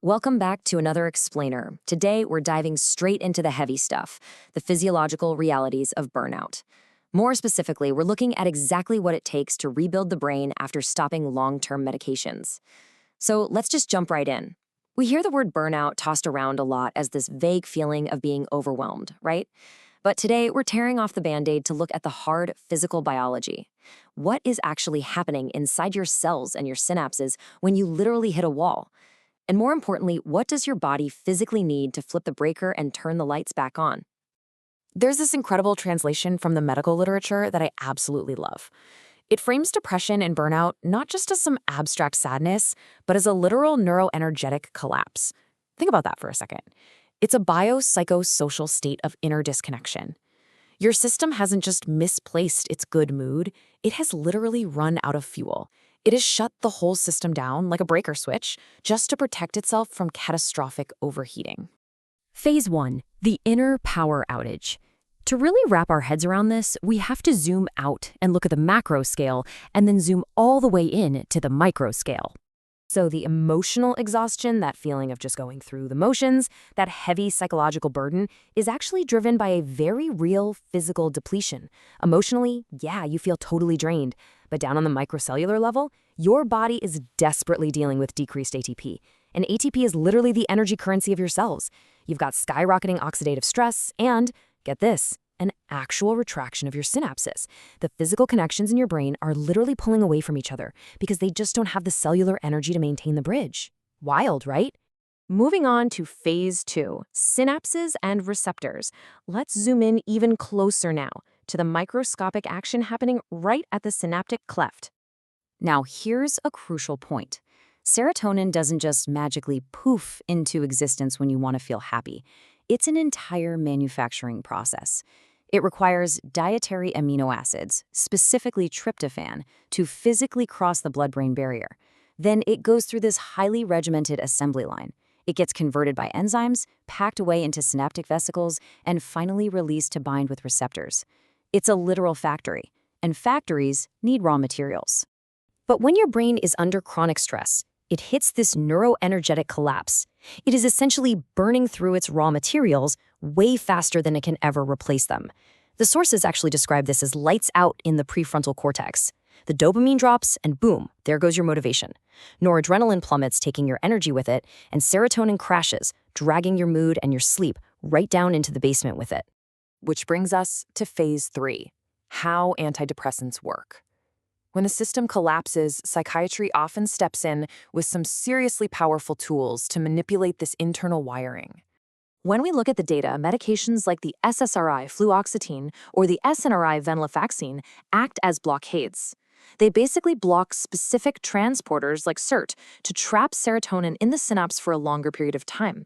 Welcome back to another explainer. Today, we're diving straight into the heavy stuff, the physiological realities of burnout. More specifically, we're looking at exactly what it takes to rebuild the brain after stopping long-term medications. So let's just jump right in. We hear the word burnout tossed around a lot as this vague feeling of being overwhelmed, right? But today, we're tearing off the Band-Aid to look at the hard physical biology. What is actually happening inside your cells and your synapses when you literally hit a wall? And more importantly, what does your body physically need to flip the breaker and turn the lights back on? There's this incredible translation from the medical literature that I absolutely love. It frames depression and burnout not just as some abstract sadness, but as a literal neuroenergetic collapse. Think about that for a second. It's a biopsychosocial state of inner disconnection. Your system hasn't just misplaced its good mood, it has literally run out of fuel. It has shut the whole system down like a breaker switch just to protect itself from catastrophic overheating. Phase 1, the inner power outage. To really wrap our heads around this, we have to zoom out and look at the macro scale and then zoom all the way in to the micro scale. So the emotional exhaustion, that feeling of just going through the motions, that heavy psychological burden, is actually driven by a very real physical depletion. Emotionally, yeah, you feel totally drained. But down on the microcellular level, your body is desperately dealing with decreased ATP. And ATP is literally the energy currency of your cells. You've got skyrocketing oxidative stress and, get this, an actual retraction of your synapses. The physical connections in your brain are literally pulling away from each other because they just don't have the cellular energy to maintain the bridge. Wild, right? Moving on to phase 2, synapses and receptors. Let's zoom in even closer now to the microscopic action happening right at the synaptic cleft. Now, here's a crucial point. Serotonin doesn't just magically poof into existence when you want to feel happy. It's an entire manufacturing process. It requires dietary amino acids, specifically tryptophan, to physically cross the blood-brain barrier. Then it goes through this highly regimented assembly line. It gets converted by enzymes, packed away into synaptic vesicles, and finally released to bind with receptors. It's a literal factory, and factories need raw materials. But when your brain is under chronic stress, it hits this neuroenergetic collapse. It is essentially burning through its raw materials way faster than it can ever replace them. The sources actually describe this as lights out in the prefrontal cortex. The dopamine drops, and boom, there goes your motivation. Noradrenaline plummets, taking your energy with it, and serotonin crashes, dragging your mood and your sleep right down into the basement with it. Which brings us to phase 3, how antidepressants work. When a system collapses, psychiatry often steps in with some seriously powerful tools to manipulate this internal wiring. When we look at the data, medications like the SSRI fluoxetine or the SNRI venlafaxine act as blockades. They basically block specific transporters like SERT to trap serotonin in the synapse for a longer period of time,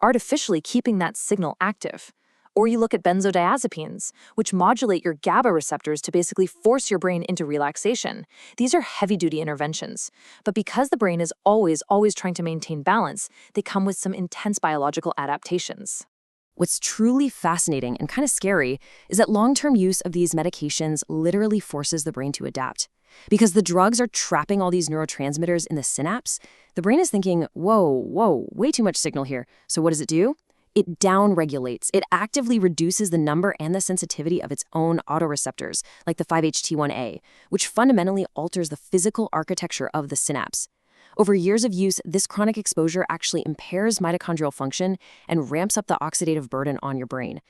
artificially keeping that signal active. Or you look at benzodiazepines, which modulate your GABA receptors to basically force your brain into relaxation. These are heavy-duty interventions. But because the brain is always trying to maintain balance, they come with some intense biological adaptations. What's truly fascinating and kind of scary is that long-term use of these medications literally forces the brain to adapt. Because the drugs are trapping all these neurotransmitters in the synapse, the brain is thinking, whoa, way too much signal here. So what does it do? It downregulates. It actively reduces the number and the sensitivity of its own autoreceptors, like the 5-HT1A, which fundamentally alters the physical architecture of the synapse. Over years of use, this chronic exposure actually impairs mitochondrial function and ramps up the oxidative burden on your brain.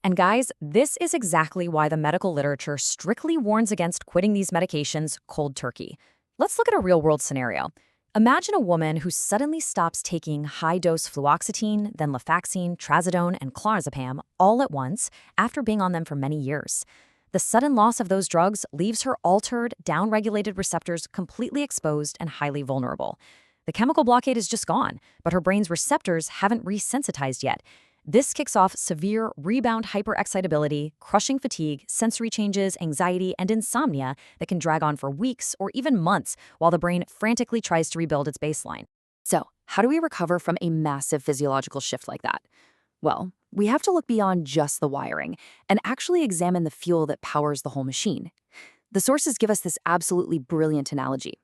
And guys, this is exactly why the medical literature strictly warns against quitting these medications cold turkey. Let's look at a real-world scenario. Imagine a woman who suddenly stops taking high-dose fluoxetine, then venlafaxine, trazodone, and clonazepam all at once after being on them for many years. The sudden loss of those drugs leaves her altered, downregulated receptors completely exposed and highly vulnerable. The chemical blockade is just gone, but her brain's receptors haven't resensitized yet. This kicks off severe rebound hyperexcitability, crushing fatigue, sensory changes, anxiety, and insomnia that can drag on for weeks or even months while the brain frantically tries to rebuild its baseline. So, how do we recover from a massive physiological shift like that? Well, we have to look beyond just the wiring and actually examine the fuel that powers the whole machine. The sources give us this absolutely brilliant analogy.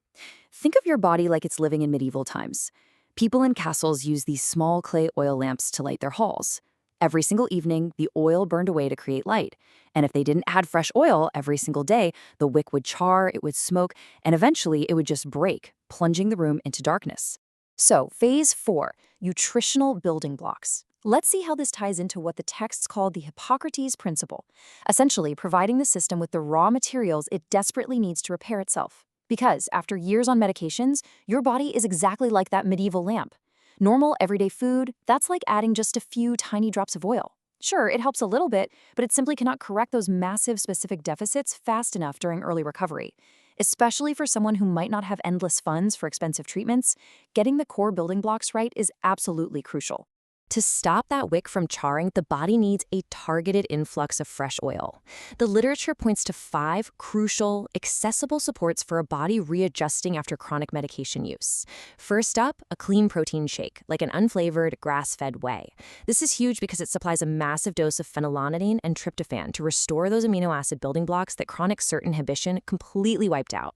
Think of your body like it's living in medieval times. People in castles use these small clay oil lamps to light their halls. Every single evening, the oil burned away to create light. And if they didn't add fresh oil every single day, the wick would char, it would smoke, and eventually it would just break, plunging the room into darkness. So, phase 4, nutritional building blocks. Let's see how this ties into what the texts call the Hippocrates principle, essentially providing the system with the raw materials it desperately needs to repair itself. Because after years on medications, your body is exactly like that medieval lamp. Normal, everyday food, that's like adding just a few tiny drops of oil. Sure, it helps a little bit, but it simply cannot correct those massive specific deficits fast enough during early recovery. Especially for someone who might not have endless funds for expensive treatments, getting the core building blocks right is absolutely crucial. To stop that wick from charring, the body needs a targeted influx of fresh oil. The literature points to 5 crucial, accessible supports for a body readjusting after chronic medication use. First up, a clean protein shake, like an unflavored, grass-fed whey. This is huge because it supplies a massive dose of phenylalanine and tryptophan to restore those amino acid building blocks that chronic SERT inhibition completely wiped out.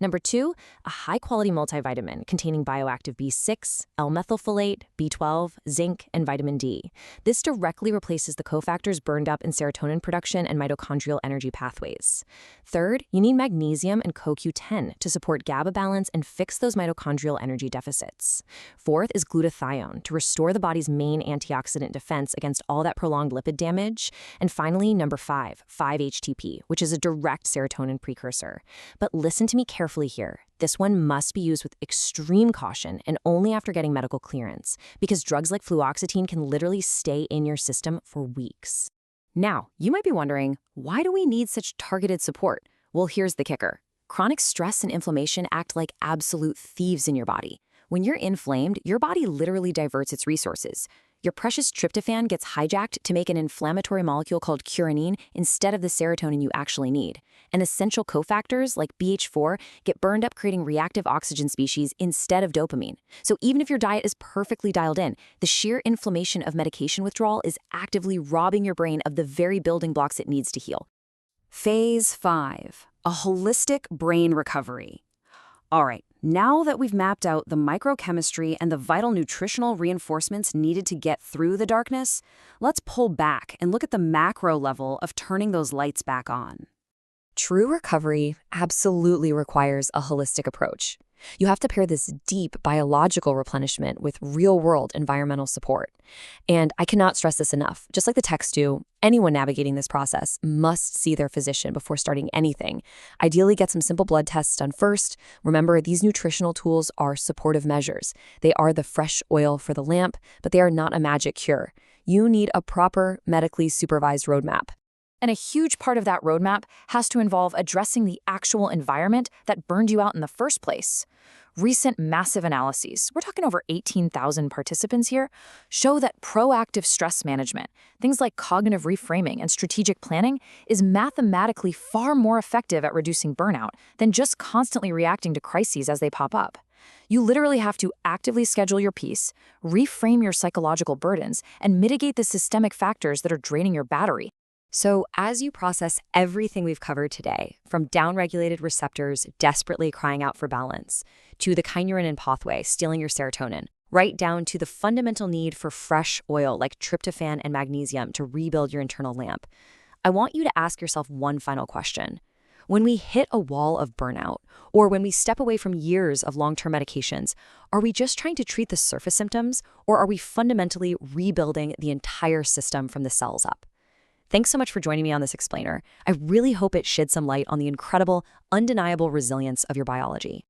Number 2, a high-quality multivitamin containing bioactive B6, L-methylfolate, B12, zinc, and vitamin D. This directly replaces the cofactors burned up in serotonin production and mitochondrial energy pathways. Third, you need magnesium and CoQ10 to support GABA balance and fix those mitochondrial energy deficits. Fourth is glutathione to restore the body's main antioxidant defense against all that prolonged lipid damage. And finally, number 5, 5-HTP, which is a direct serotonin precursor. But listen to me carefully here. This one must be used with extreme caution and only after getting medical clearance, because drugs like fluoxetine can literally stay in your system for weeks. Now, you might be wondering, why do we need such targeted support? Well, here's the kicker. Chronic stress and inflammation act like absolute thieves in your body. When you're inflamed, your body literally diverts its resources. Your precious tryptophan gets hijacked to make an inflammatory molecule called curanine instead of the serotonin you actually need. And essential cofactors like BH4 get burned up creating reactive oxygen species instead of dopamine. So even if your diet is perfectly dialed in, the sheer inflammation of medication withdrawal is actively robbing your brain of the very building blocks it needs to heal. Phase 5, a holistic brain recovery. All right, now that we've mapped out the microchemistry and the vital nutritional reinforcements needed to get through the darkness, let's pull back and look at the macro level of turning those lights back on. True recovery absolutely requires a holistic approach. You have to pair this deep biological replenishment with real-world environmental support. And I cannot stress this enough. Just like the texts do, anyone navigating this process must see their physician before starting anything. Ideally, get some simple blood tests done first. Remember, these nutritional tools are supportive measures. They are the fresh oil for the lamp, but they are not a magic cure. You need a proper, medically supervised roadmap. And a huge part of that roadmap has to involve addressing the actual environment that burned you out in the first place. Recent massive analyses, we're talking over 18,000 participants here, show that proactive stress management, things like cognitive reframing and strategic planning, is mathematically far more effective at reducing burnout than just constantly reacting to crises as they pop up. You literally have to actively schedule your peace, reframe your psychological burdens, and mitigate the systemic factors that are draining your battery. So as you process everything we've covered today, from downregulated receptors desperately crying out for balance, to the kynurenine pathway stealing your serotonin, right down to the fundamental need for fresh oil like tryptophan and magnesium to rebuild your internal lamp, I want you to ask yourself one final question. When we hit a wall of burnout, or when we step away from years of long-term medications, are we just trying to treat the surface symptoms, or are we fundamentally rebuilding the entire system from the cells up? Thanks so much for joining me on this explainer. I really hope it shed some light on the incredible, undeniable resilience of your biology.